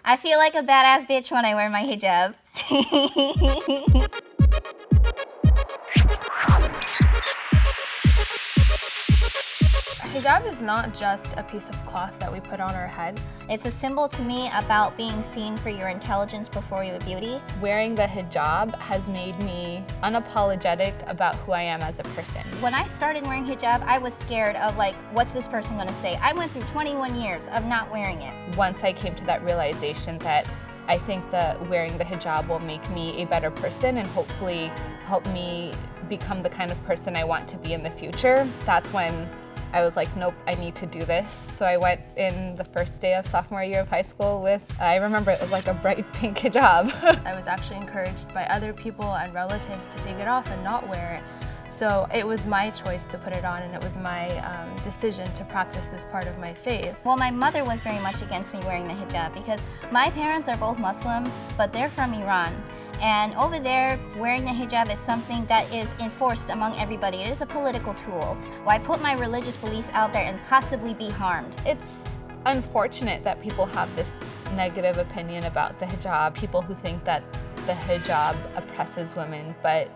I feel like a badass bitch when I wear my hijab. Hijab is not just a piece of cloth that we put on our head. It's a symbol to me about being seen for your intelligence before your beauty. Wearing the hijab has made me unapologetic about who I am as a person. When I started wearing hijab, I was scared of like, what's this person gonna say? I went through 21 years of not wearing it. Once I came to that realization that I think that wearing the hijab will make me a better person and hopefully help me become the kind of person I want to be in the future, that's when I was like, nope, I need to do this. So I went in the first day of sophomore year of high school with, I remember it was like a bright pink hijab. I was actually encouraged by other people and relatives to take it off and not wear it. So it was my choice to put it on, and it was my decision to practice this part of my faith. Well, my mother was very much against me wearing the hijab because my parents are both Muslim, but they're from Iran. And over there, wearing the hijab is something that is enforced among everybody. It is a political tool. Why put my religious beliefs out there and possibly be harmed? It's unfortunate that people have this negative opinion about the hijab, people who think that the hijab oppresses women, but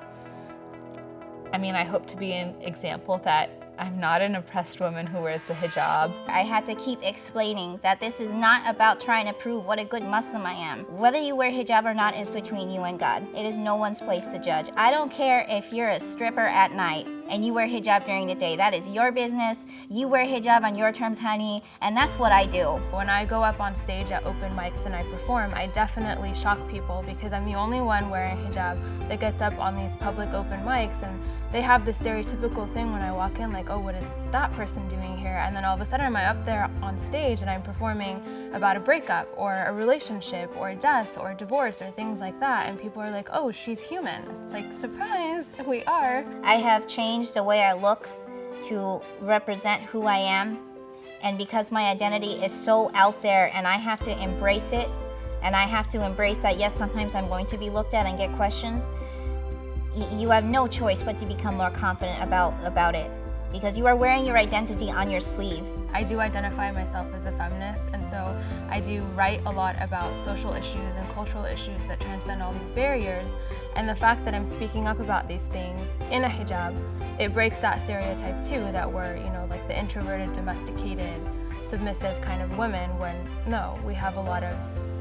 I mean, I hope to be an example that I'm not an oppressed woman who wears the hijab. I had to keep explaining that this is not about trying to prove what a good Muslim I am. Whether you wear hijab or not is between you and God. It is no one's place to judge. I don't care if you're a stripper at night and you wear hijab during the day. That is your business. You wear hijab on your terms, honey, and that's what I do. When I go up on stage at open mics and I perform, I definitely shock people because I'm the only one wearing hijab that gets up on these public open mics, and they have this stereotypical thing when I walk in, like, oh, what is that person doing here? And then all of a sudden I'm up there on stage and I'm performing about a breakup or a relationship or death or divorce or things like that, and people are like, oh, she's human. It's like, surprise, we are. I have changed the way I look to represent who I am, and because my identity is so out there and I have to embrace it, and I have to embrace that, yes, sometimes I'm going to be looked at and get questions, you have no choice but to become more confident about it, because you are wearing your identity on your sleeve. I do identify myself as a feminist, and so I do write a lot about social issues and cultural issues that transcend all these barriers. And the fact that I'm speaking up about these things in a hijab, it breaks that stereotype too, that we're, you know, like the introverted, domesticated, submissive kind of women, when no, we have a lot of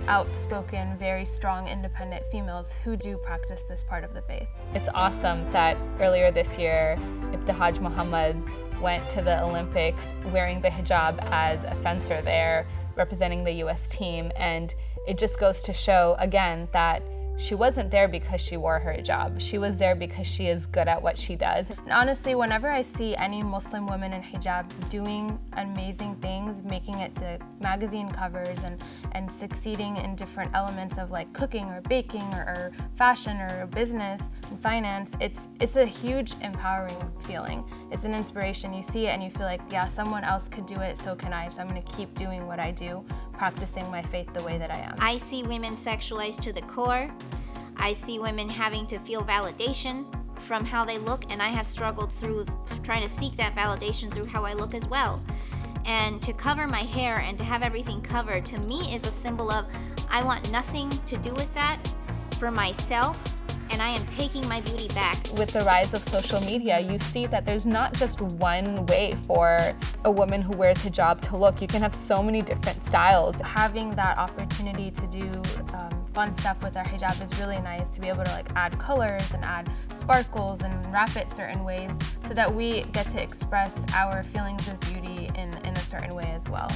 outspoken, very strong, independent females who do practice this part of the faith. It's awesome that earlier this year, Ibtihaj Muhammad went to the Olympics wearing the hijab as a fencer there, representing the US team, and it just goes to show, again, that she wasn't there because she wore her hijab. She was there because she is good at what she does. And honestly, whenever I see any Muslim women in hijab doing amazing things, making it to magazine covers and succeeding in different elements of like cooking or baking or fashion or business and finance, it's a huge empowering feeling. It's an inspiration. You see it and you feel like, yeah, someone else could do it, so can I. So I'm gonna keep doing what I do, practicing my faith the way that I am. I see women sexualized to the core. I see women having to feel validation from how they look, and I have struggled through trying to seek that validation through how I look as well. And to cover my hair and to have everything covered, to me, is a symbol of I want nothing to do with that for myself, and I am taking my beauty back. With the rise of social media, you see that there's not just one way for a woman who wears hijab to look. You can have so many different styles. Having that opportunity to do fun stuff with our hijab is really nice, to be able to like add colors and add sparkles and wrap it certain ways so that we get to express our feelings of beauty in a certain way as well.